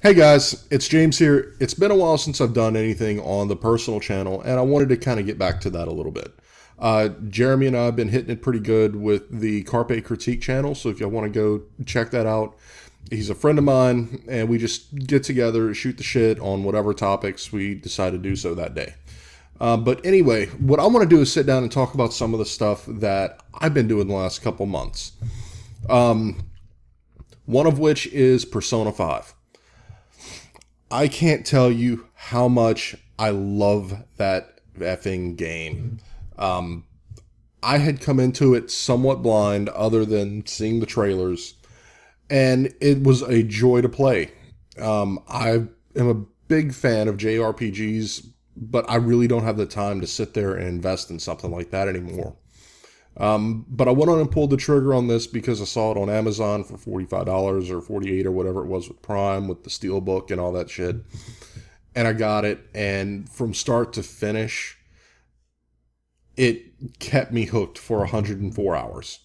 Hey guys, it's James here. It's been a while since I've done anything on the personal channel, and I wanted to kind of get back to that a little bit. Jeremy and I have been hitting it pretty good with the Carpe Critique channel, so if y'all want to go check that out, he's a friend of mine, and we just get together, shoot the shit on whatever topics we decide to do so that day. But anyway, what I want to do is sit down and talk about some of the stuff that I've been doing the last couple months. One of which is Persona 5. I can't tell you how much I love that effing game. I had come into it somewhat blind, other than seeing the trailers, and it was a joy to play. I am a big fan of JRPGs, but I really don't have the time to sit there and invest in something like that anymore. But I went on and pulled the trigger on this because I saw it on Amazon for $45 or $48 or whatever it was with Prime, with the Steelbook and all that shit. And I got it, and from start to finish, it kept me hooked for 104 hours.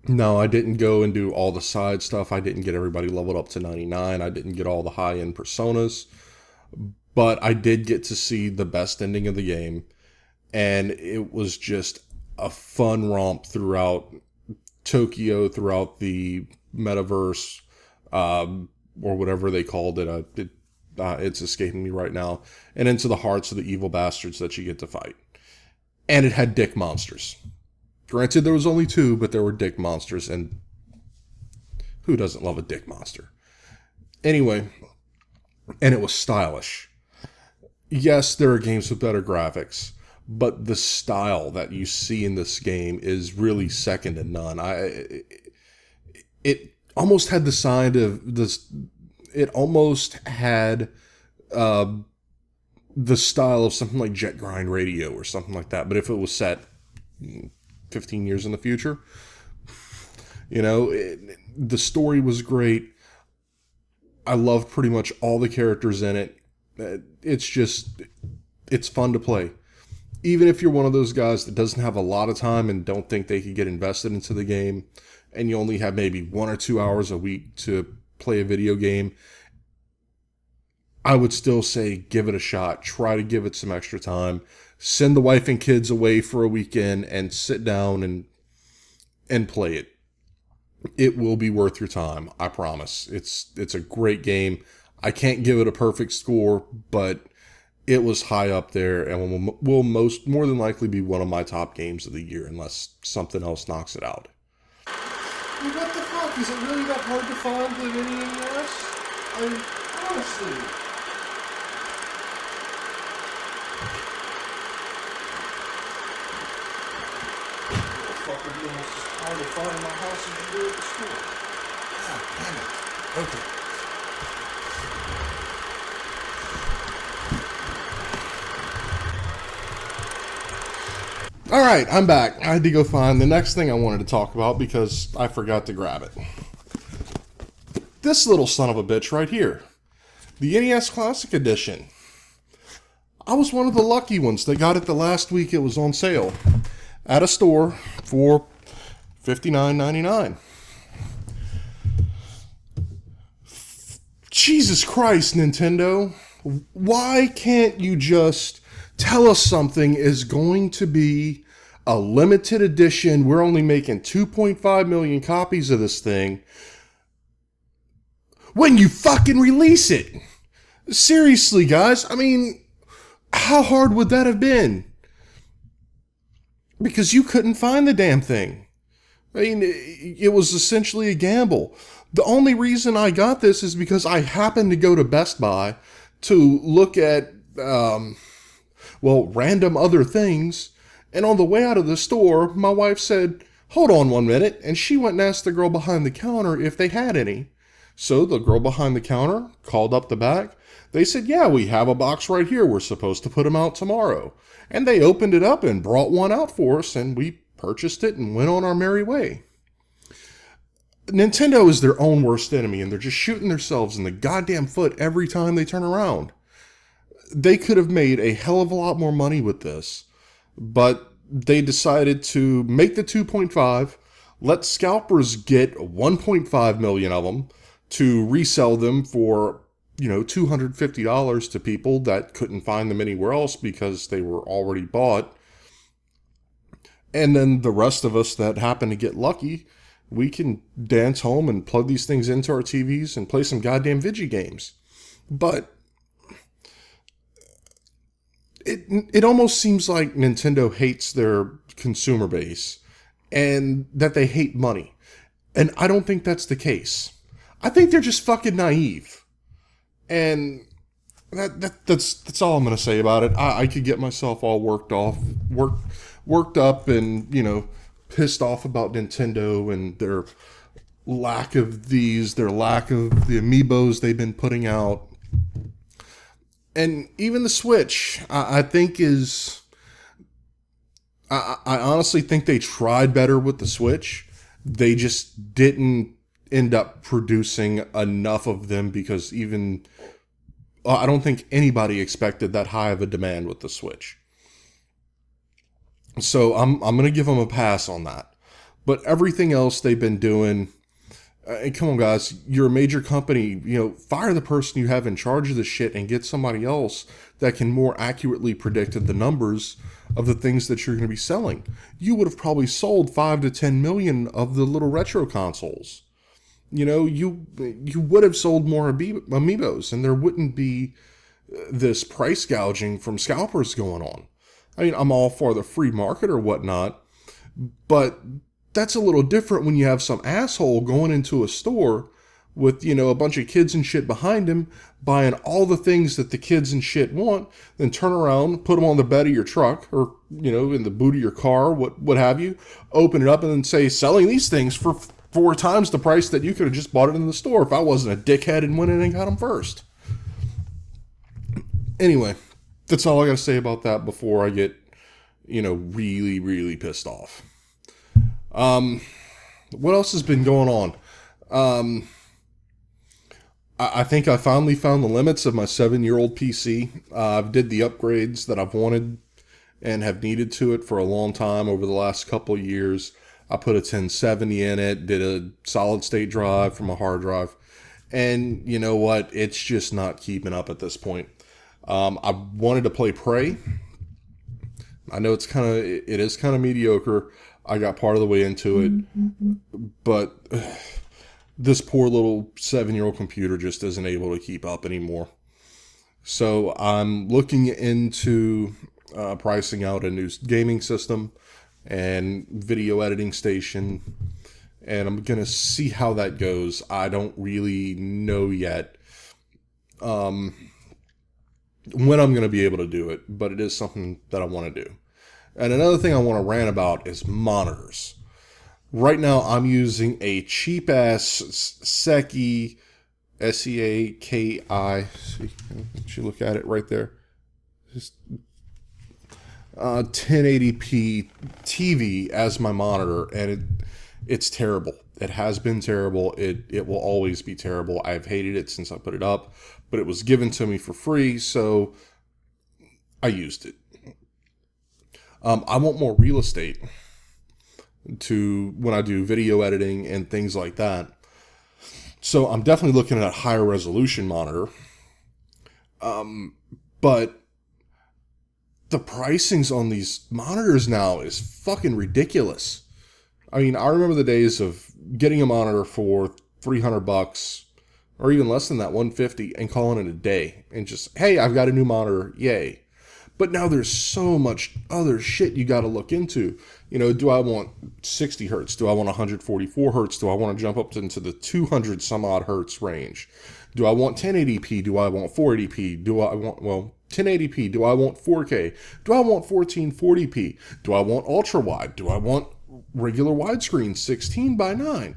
No, I didn't go and do all the side stuff. I didn't get everybody leveled up to 99. I didn't get all the high-end personas. But I did get to see the best ending of the game. And it was just a fun romp throughout Tokyo, throughout the metaverse, or whatever they called it. It's escaping me right now. And into the hearts of the evil bastards that you get to fight. And it had dick monsters. Granted, there was only two, but there were dick monsters, and who doesn't love a dick monster? Anyway, and it was stylish. Yes, there are games with better graphics, but the style that you see in this game is really second to none. It almost had the sign of this. It almost had the style of something like Jet Grind Radio or something like that. But if it was set 15 years in the future, the story was great. I love pretty much all the characters in it. It's fun to play. Even if you're one of those guys that doesn't have a lot of time and don't think they could get invested into the game, and you only have maybe 1 or 2 hours a week to play a video game, I would still say give it a shot. Try to give it some extra time. Send the wife and kids away for a weekend and sit down and play it. It will be worth your time, I promise. It's a great game. I can't give it a perfect score, but it was high up there and will more than likely be one of my top games of the year unless something else knocks it out. What the fuck? Is it really that hard to find the mini NES? Honestly. Fucker, be almost as hard to find in my house as you do at the store. God damn it. Okay. All right, I'm back. I had to go find the next thing I wanted to talk about because I forgot to grab it. This little son of a bitch right here. The NES Classic Edition. I was one of the lucky ones that got it the last week it was on sale at a store for $59.99. Jesus Christ, Nintendo. Why can't you just tell us something is going to be a limited edition? We're only making 2.5 million copies of this thing when you fucking release it. Seriously, guys. I mean, how hard would that have been? Because you couldn't find the damn thing. I mean, it was essentially a gamble. The only reason I got this is because I happened to go to Best Buy to look at random other things. And on the way out of the store, my wife said, "Hold on 1 minute." And she went and asked the girl behind the counter if they had any. So the girl behind the counter called up the back. They said, "Yeah, we have a box right here. We're supposed to put them out tomorrow." And they opened it up and brought one out for us, and we purchased it and went on our merry way. Nintendo is their own worst enemy, and they're just shooting themselves in the goddamn foot every time they turn around. They could have made a hell of a lot more money with this, but they decided to make the 2.5, let scalpers get 1.5 million of them, to resell them for, $250 to people that couldn't find them anywhere else because they were already bought. And then the rest of us that happen to get lucky, we can dance home and plug these things into our TVs and play some goddamn video games. But it almost seems like Nintendo hates their consumer base and that they hate money. And I don't think that's the case. I think they're just fucking naive. And that's all I'm going to say about it. I could get myself all worked up and, pissed off about Nintendo and their lack of the amiibos they've been putting out. And even the Switch, I think is... I honestly think they tried better with the Switch. They just didn't end up producing enough of them because I don't think anybody expected that high of a demand with the Switch. So I'm going to give them a pass on that. But everything else they've been doing... And come on, guys, you're a major company. Fire the person you have in charge of this shit and get somebody else that can more accurately predict the numbers of the things that you're going to be selling. You would have probably sold 5 to 10 million of the little retro consoles. You would have sold more amiibos, and there wouldn't be this price gouging from scalpers going on. I mean, I'm all for the free market or whatnot, but that's a little different when you have some asshole going into a store with, a bunch of kids and shit behind him, buying all the things that the kids and shit want, then turn around, put them on the bed of your truck or, in the boot of your car, what have you, open it up and then say, selling these things for 4 times the price that you could have just bought it in the store if I wasn't a dickhead and went in and got them first. Anyway, that's all I got to say about that before I get, really, really pissed off. What else has been going on? I think I finally found the limits of my 7-year-old PC. I've did the upgrades that I've wanted and have needed to it for a long time over the last couple of years. I put a 1070 in it, did a solid state drive from a hard drive. And you know what? It's just not keeping up at this point. I wanted to play Prey. I know it is kind of mediocre. I got part of the way into it, but this poor little 7-year-old computer just isn't able to keep up anymore. So I'm looking into pricing out a new gaming system and video editing station, and I'm going to see how that goes. I don't really know yet when I'm going to be able to do it, but it is something that I want to do. And another thing I want to rant about is monitors. Right now, I'm using a cheap-ass Seiki, S-E-A-K-I. See, you look at it right there. Just 1080p TV as my monitor, and it's terrible. It has been terrible. It will always be terrible. I've hated it since I put it up, but it was given to me for free, so I used it. I want more real estate to when I do video editing and things like that. So I'm definitely looking at a higher resolution monitor. But the pricings on these monitors now is fucking ridiculous. I mean, I remember the days of getting a monitor for $300 or even less than that, $150, and calling it a day and just, hey, I've got a new monitor, yay. But now there's so much other shit you got to look into. Do I want 60 hertz? Do I want 144 hertz? Do I want to jump up into the 200 some odd hertz range? Do I want 1080p? Do I want 480p? Do I want, 1080p? Do I want 4K? Do I want 1440p? Do I want ultra wide? Do I want regular widescreen 16 by 9?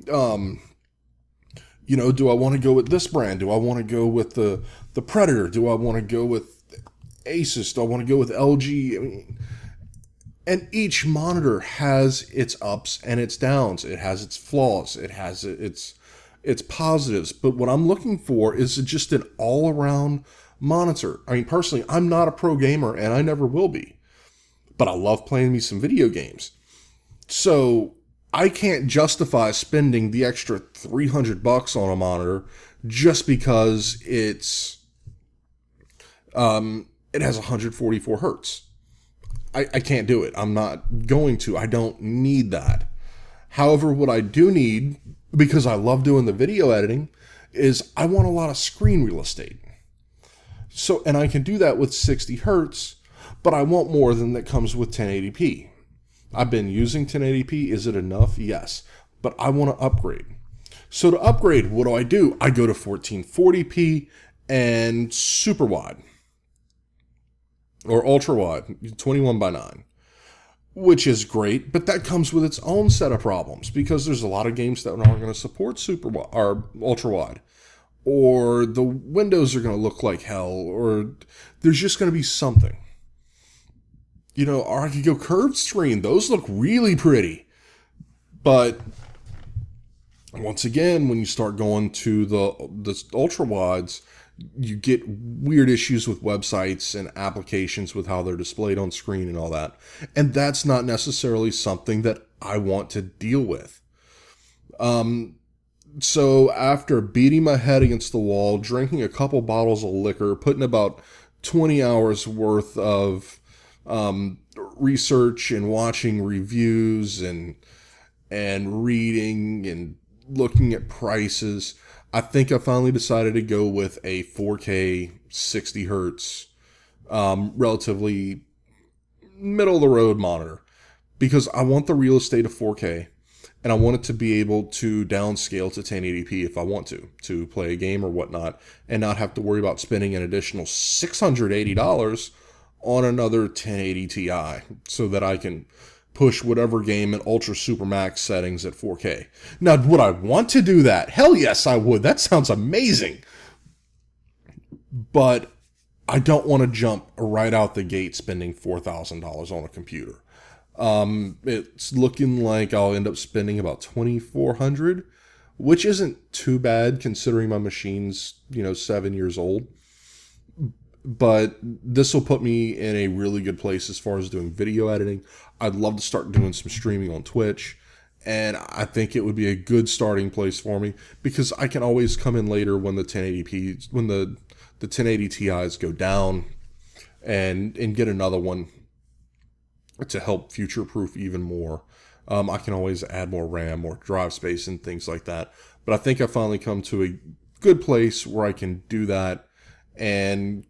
Do I want to go with this brand? Do I want to go with the Predator? Do I want to go with Asus? Do I want to go with LG? I mean, and each monitor has its ups and its downs. It has its flaws. It has its positives. But what I'm looking for is just an all-around monitor. I mean, personally, I'm not a pro gamer, and I never will be. But I love playing me some video games. So I can't justify spending the extra $300 on a monitor just because it has 144 hertz. I can't do it. I'm not going to. I don't need that. However, what I do need, because I love doing the video editing, is I want a lot of screen real estate. So, and I can do that with 60 hertz, but I want more than that comes with 1080p. I've been using 1080p. Is it enough? Yes. But I want to upgrade. So to upgrade, what do? I go to 1440p and super wide. Or ultra wide, 21:9. Which is great, but that comes with its own set of problems because there's a lot of games that aren't going to support super wide or ultra wide, or the windows are going to look like hell, or there's just going to be something. You know, or I could go curved screen; those look really pretty, but once again, when you start going to the ultra wides, you get weird issues with websites and applications with how they're displayed on screen and all that. And that's not necessarily something that I want to deal with. So after beating my head against the wall, drinking a couple bottles of liquor, putting about 20 hours worth of research and watching reviews and reading and looking at prices, I think I finally decided to go with a 4K 60 hertz, relatively middle of the road monitor, because I want the real estate of 4K and I want it to be able to downscale to 1080p if I want to play a game or whatnot, and not have to worry about spending an additional $680 on another 1080 Ti so that I can push whatever game in ultra super max settings at 4K. Now, would I want to do that? Hell yes, I would. That sounds amazing. But I don't want to jump right out the gate spending $4,000 on a computer. It's looking like I'll end up spending about $2,400, which isn't too bad considering my machine's, 7 years old. But this will put me in a really good place as far as doing video editing. I'd love to start doing some streaming on Twitch, and I think it would be a good starting place for me because I can always come in later when the 1080p, when the 1080 Ti's go down, and get another one to help future-proof even more. I can always add more RAM, more drive space, and things like that. But I think I finally come to a good place where I can do that and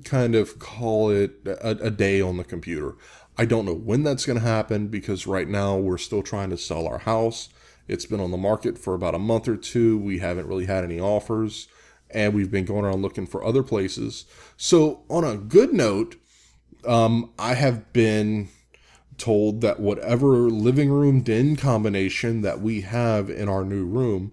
kind of call it a day on the computer. I don't know when that's going to happen because right now we're still trying to sell our house. It's been on the market for about a month or two. We haven't really had any offers, and we've been going around looking for other places. So on a good note, I have been told that whatever living room den combination that we have in our new room,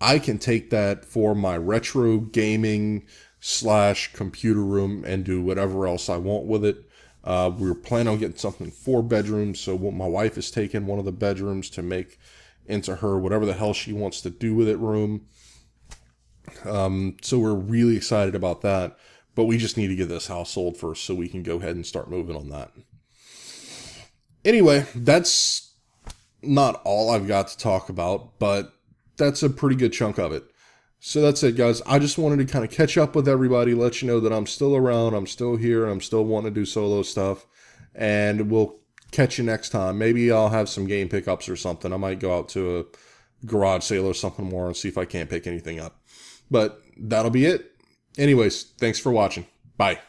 I can take that for my retro gaming / computer room and do whatever else I want with it. We were planning on getting something 4 bedrooms, so what my wife is taking one of the bedrooms to make into her whatever the hell she wants to do with it room. So we're really excited about that, but we just need to get this house sold first so we can go ahead and start moving on that. Anyway, that's not all I've got to talk about, but that's a pretty good chunk of it. So that's it, guys. I just wanted to kind of catch up with everybody, let you know that I'm still around, I'm still here, I'm still wanting to do solo stuff, and we'll catch you next time. Maybe I'll have some game pickups or something. I might go out to a garage sale or something more and see if I can't pick anything up. But that'll be it. Anyways, thanks for watching. Bye.